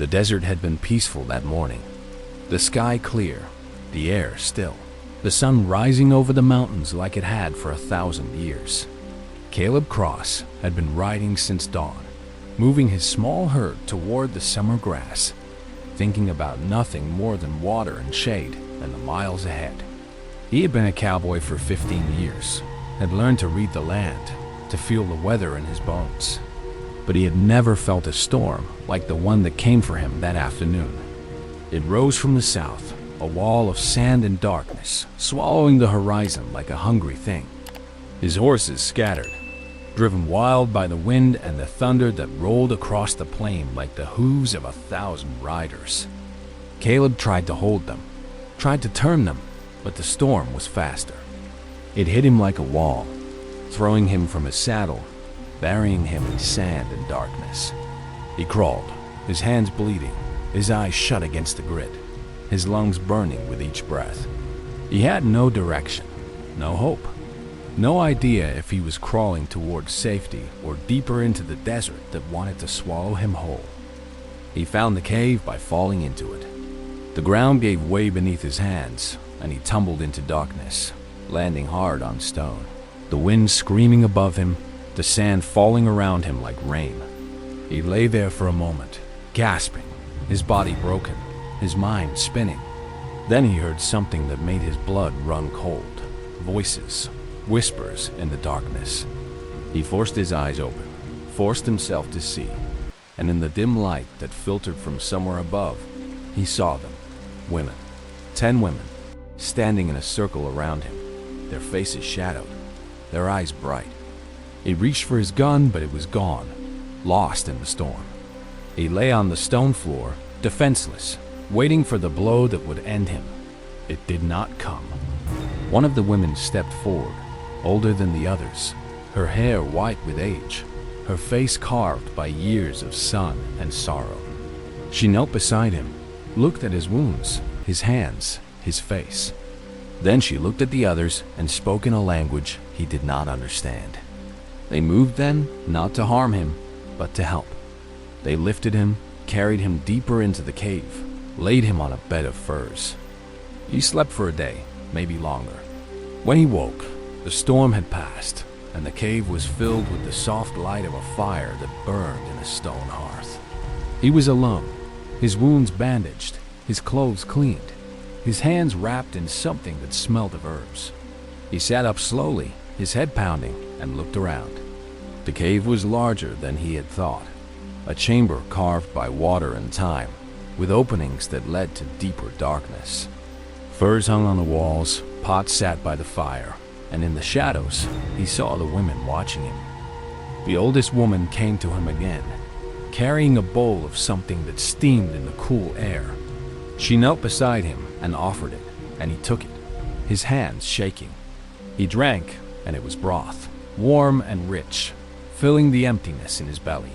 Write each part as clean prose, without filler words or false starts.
The desert had been peaceful that morning. The sky clear, the air still, the sun rising over the mountains like it had for 1,000 years. Caleb Cross had been riding since dawn, moving his small herd toward the summer grass, thinking about nothing more than water and shade and the miles ahead. He had been a cowboy for 15 years, had learned to read the land, to feel the weather in his bones. But he had never felt a storm like the one that came for him that afternoon. It rose from the south, a wall of sand and darkness, swallowing the horizon like a hungry thing. His horses scattered, driven wild by the wind and the thunder that rolled across the plain like the hooves of 1,000 riders. Caleb tried to hold them, tried to turn them, but the storm was faster. It hit him like a wall, throwing him from his saddle, burying him in sand and darkness. He crawled, his hands bleeding, his eyes shut against the grit, his lungs burning with each breath. He had no direction, no hope, no idea if he was crawling towards safety or deeper into the desert that wanted to swallow him whole. He found the cave by falling into it. The ground gave way beneath his hands, and he tumbled into darkness, landing hard on stone. The wind screaming above him, the sand falling around him like rain. He lay there for a moment, gasping, his body broken, his mind spinning. Then he heard something that made his blood run cold. Voices, whispers in the darkness. He forced his eyes open, forced himself to see, and in the dim light that filtered from somewhere above, he saw them, women, 10 women, standing in a circle around him, their faces shadowed, their eyes bright. He reached for his gun, but it was gone, lost in the storm. He lay on the stone floor, defenseless, waiting for the blow that would end him. It did not come. One of the women stepped forward, older than the others, her hair white with age, her face carved by years of sun and sorrow. She knelt beside him, looked at his wounds, his hands, his face. Then she looked at the others and spoke in a language he did not understand. They moved then, not to harm him, but to help. They lifted him, carried him deeper into the cave, laid him on a bed of furs. He slept for a day, maybe longer. When he woke, the storm had passed, and the cave was filled with the soft light of a fire that burned in a stone hearth. He was alone, his wounds bandaged, his clothes cleaned, his hands wrapped in something that smelled of herbs. He sat up slowly, his head pounding, and looked around. The cave was larger than he had thought, a chamber carved by water and time, with openings that led to deeper darkness. Furs hung on the walls, pots sat by the fire, and in the shadows, he saw the women watching him. The oldest woman came to him again, carrying a bowl of something that steamed in the cool air. She knelt beside him and offered it, and he took it, his hands shaking. He drank, and it was broth, warm and rich, filling the emptiness in his belly.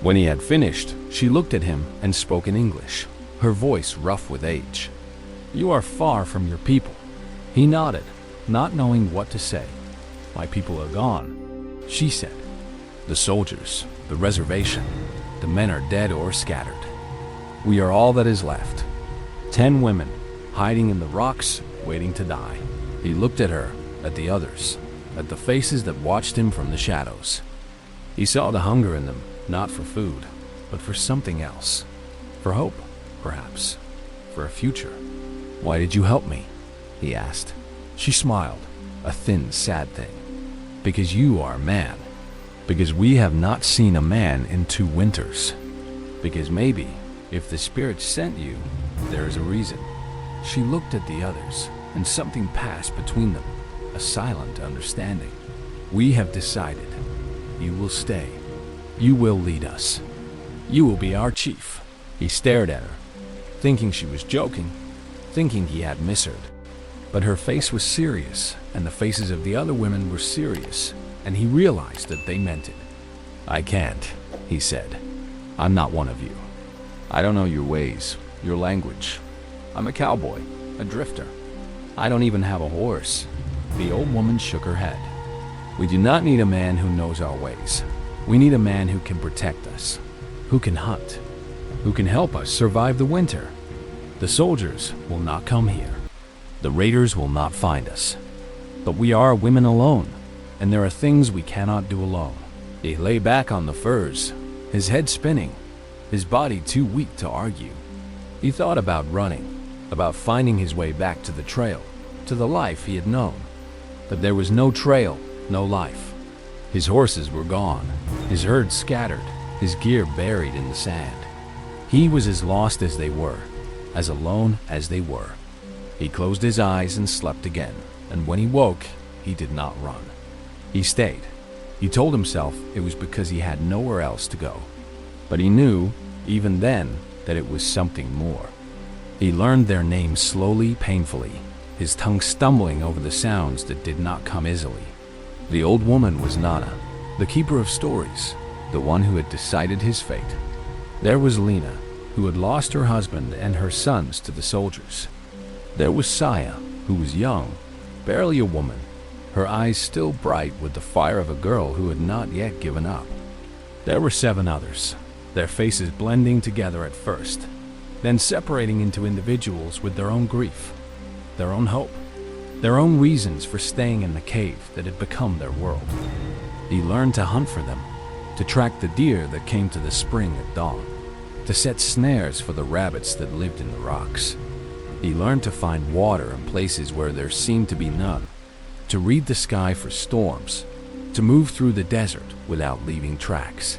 When he had finished, she looked at him and spoke in English, her voice rough with age. "You are far from your people." He nodded, not knowing what to say. "My people are gone," she said. "The soldiers, the reservation, the men are dead or scattered. We are all that is left. 10 women, hiding in the rocks, waiting to die." He looked at her, at the others, at the faces that watched him from the shadows. He saw the hunger in them, not for food, but for something else. For hope, perhaps. For a future. "Why did you help me?" he asked. She smiled, a thin, sad thing. "Because you are a man. Because we have not seen a man in 2 winters. Because maybe, if the Spirit sent you, there is a reason." She looked at the others, and something passed between them, a silent understanding. "We have decided. You will stay. You will lead us. You will be our chief." He stared at her, thinking she was joking, thinking he had misheard. But her face was serious, and the faces of the other women were serious, and he realized that they meant it. "I can't," he said. "I'm not one of you. I don't know your ways, your language. I'm a cowboy, a drifter. I don't even have a horse." The old woman shook her head. "We do not need a man who knows our ways. We need a man who can protect us, who can hunt, who can help us survive the winter. The soldiers will not come here. The raiders will not find us. But we are women alone, and there are things we cannot do alone." He lay back on the furs, his head spinning, his body too weak to argue. He thought about running, about finding his way back to the trail, to the life he had known. But there was no trail, no life. His horses were gone, his herd scattered, his gear buried in the sand. He was as lost as they were, as alone as they were. He closed his eyes and slept again, and when he woke, he did not run. He stayed. He told himself it was because he had nowhere else to go. But he knew, even then, that it was something more. He learned their names slowly, painfully, his tongue stumbling over the sounds that did not come easily. The old woman was Nana, the keeper of stories, the one who had decided his fate. There was Lena, who had lost her husband and her sons to the soldiers. There was Saya, who was young, barely a woman, her eyes still bright with the fire of a girl who had not yet given up. There were 7 others, their faces blending together at first, then separating into individuals with their own grief, their own hope, their own reasons for staying in the cave that had become their world. He learned to hunt for them, to track the deer that came to the spring at dawn, to set snares for the rabbits that lived in the rocks. He learned to find water in places where there seemed to be none, to read the sky for storms, to move through the desert without leaving tracks.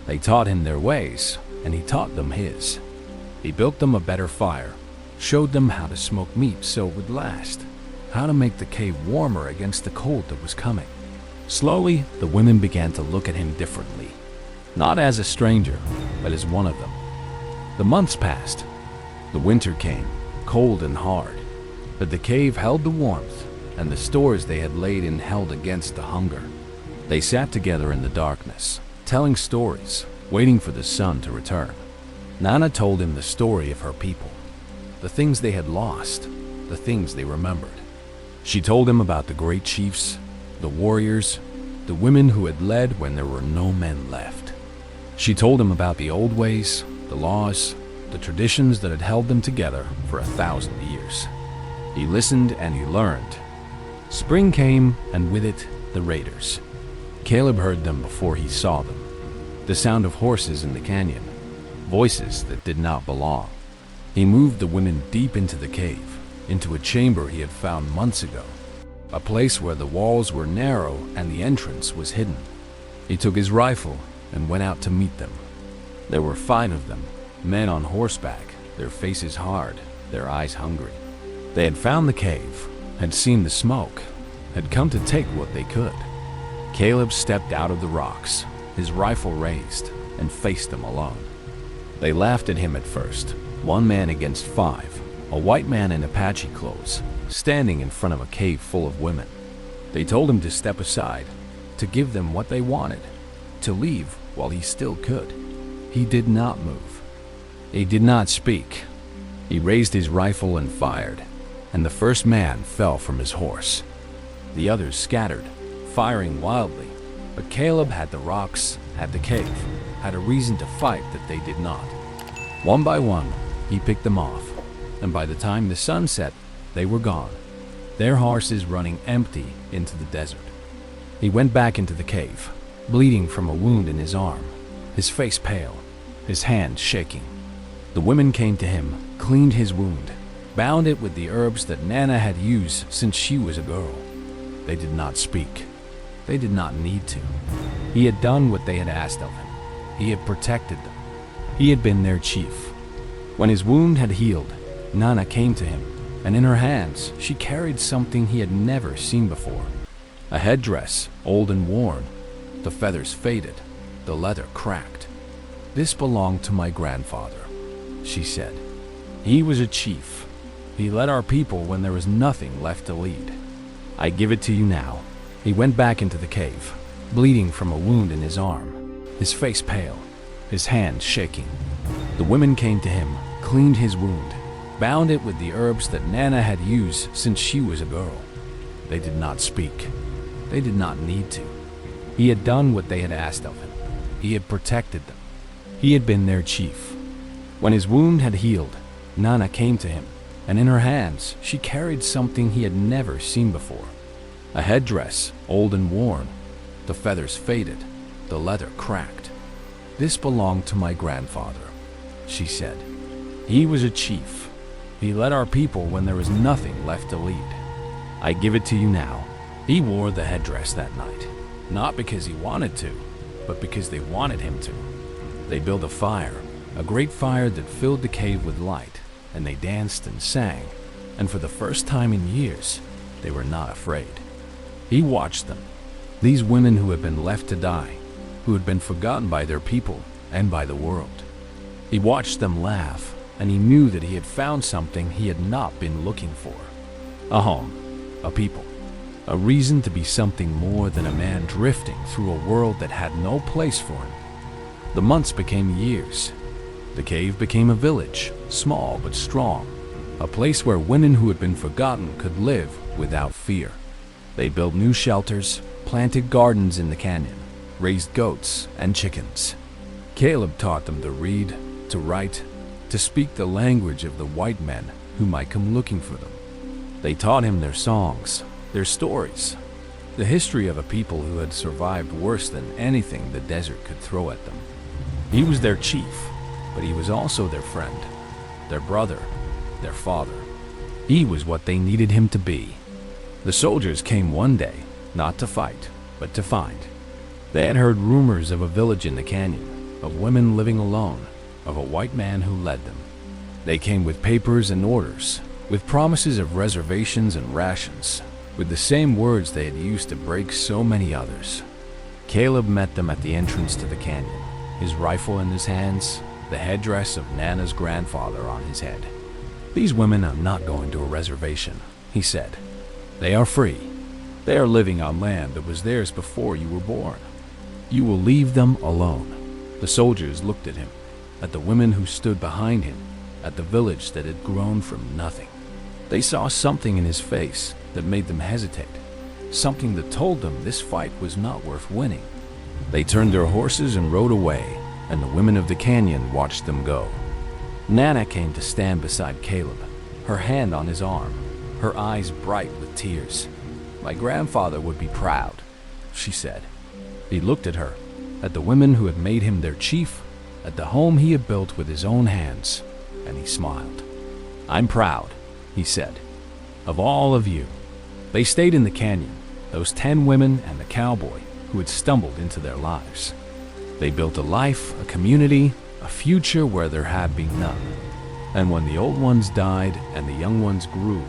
They taught him their ways, and he taught them his. He built them a better fire, showed them how to smoke meat so it would last, how to make the cave warmer against the cold that was coming. Slowly, the women began to look at him differently, not as a stranger, but as one of them. The months passed. The winter came, cold and hard, but the cave held the warmth, and the stores they had laid in held against the hunger. They sat together in the darkness, telling stories, waiting for the sun to return. Nana told him the story of her people, the things they had lost, the things they remembered. She told him about the great chiefs, the warriors, the women who had led when there were no men left. She told him about the old ways, the laws, the traditions that had held them together for 1,000 years. He listened and he learned. Spring came, and with it, the raiders. Caleb heard them before he saw them. The sound of horses in the canyon, voices that did not belong. He moved the women deep into the cave, into a chamber he had found months ago, a place where the walls were narrow and the entrance was hidden. He took his rifle and went out to meet them. There were 5 of them, men on horseback, their faces hard, their eyes hungry. They had found the cave, had seen the smoke, had come to take what they could. Caleb stepped out of the rocks, his rifle raised, and faced them alone. They laughed at him at first, 1 man against 5, a white man in Apache clothes, standing in front of a cave full of women. They told him to step aside, to give them what they wanted, to leave while he still could. He did not move. He did not speak. He raised his rifle and fired, and the first man fell from his horse. The others scattered, firing wildly, but Caleb had the rocks, had the cave, had a reason to fight that they did not. One by one, he picked them off, and by the time the sun set, they were gone, their horses running empty into the desert. He went back into the cave, bleeding from a wound in his arm, his face pale, his hand shaking. The women came to him, cleaned his wound, bound it with the herbs that Nana had used since she was a girl. They did not speak. They did not need to. He had done what they had asked of him. He had protected them. He had been their chief. When his wound had healed, Nana came to him, and in her hands she carried something he had never seen before. A headdress, old and worn, the feathers faded, the leather cracked. "This belonged to my grandfather," she said. "He was a chief. He led our people when there was nothing left to lead. I give it to you now." He went back into the cave, bleeding from a wound in his arm, his face pale, his hand shaking. The women came to him, cleaned his wound, bound it with the herbs that Nana had used since she was a girl. They did not speak. They did not need to. He had done what they had asked of him. He had protected them. He had been their chief. When his wound had healed, Nana came to him, and in her hands she carried something he had never seen before. A headdress, old and worn, the feathers faded, the leather cracked. "This belonged to my grandfather," she said. "He was a chief. He led our people when there was nothing left to lead. I give it to you now." He wore the headdress that night, not because he wanted to, but because they wanted him to. They built a fire, a great fire that filled the cave with light, and they danced and sang, and for the first time in years, they were not afraid. He watched them, these women who had been left to die, who had been forgotten by their people and by the world. He watched them laugh, and he knew that he had found something he had not been looking for. A home, a people, a reason to be something more than a man drifting through a world that had no place for him. The months became years. The cave became a village, small but strong, a place where women who had been forgotten could live without fear. They built new shelters, planted gardens in the canyon, raised goats and chickens. Caleb taught them to read, to write, to speak the language of the white men who might come looking for them. They taught him their songs, their stories, the history of a people who had survived worse than anything the desert could throw at them. He was their chief, but he was also their friend, their brother, their father. He was what they needed him to be. The soldiers came one day, not to fight, but to find. They had heard rumors of a village in the canyon, of women living alone, of a white man who led them. They came with papers and orders, with promises of reservations and rations, with the same words they had used to break so many others. Caleb met them at the entrance to the canyon, his rifle in his hands, the headdress of Nana's grandfather on his head. "These women are not going to a reservation," he said. "They are free. They are living on land that was theirs before you were born. You will leave them alone." The soldiers looked at him, at the women who stood behind him, at the village that had grown from nothing. They saw something in his face that made them hesitate, something that told them this fight was not worth winning. They turned their horses and rode away, and the women of the canyon watched them go. Nana came to stand beside Caleb, her hand on his arm, her eyes bright with tears. "My grandfather would be proud," she said. He looked at her, at the women who had made him their chief, at the home he had built with his own hands, and he smiled. "I'm proud," he said, "of all of you." They stayed in the canyon, those 10 women and the cowboy who had stumbled into their lives. They built a life, a community, a future where there had been none. And when the old ones died and the young ones grew,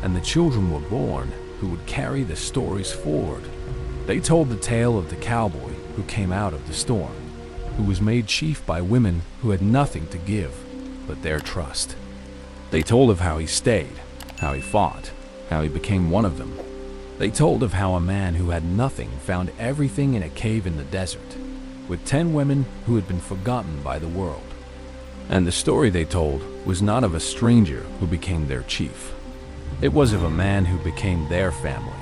and the children were born who would carry the stories forward, they told the tale of the cowboy who came out of the storm, who was made chief by women who had nothing to give but their trust. They told of how he stayed, how he fought, how he became one of them. They told of how a man who had nothing found everything in a cave in the desert, with 10 women who had been forgotten by the world. And the story they told was not of a stranger who became their chief. It was of a man who became their family,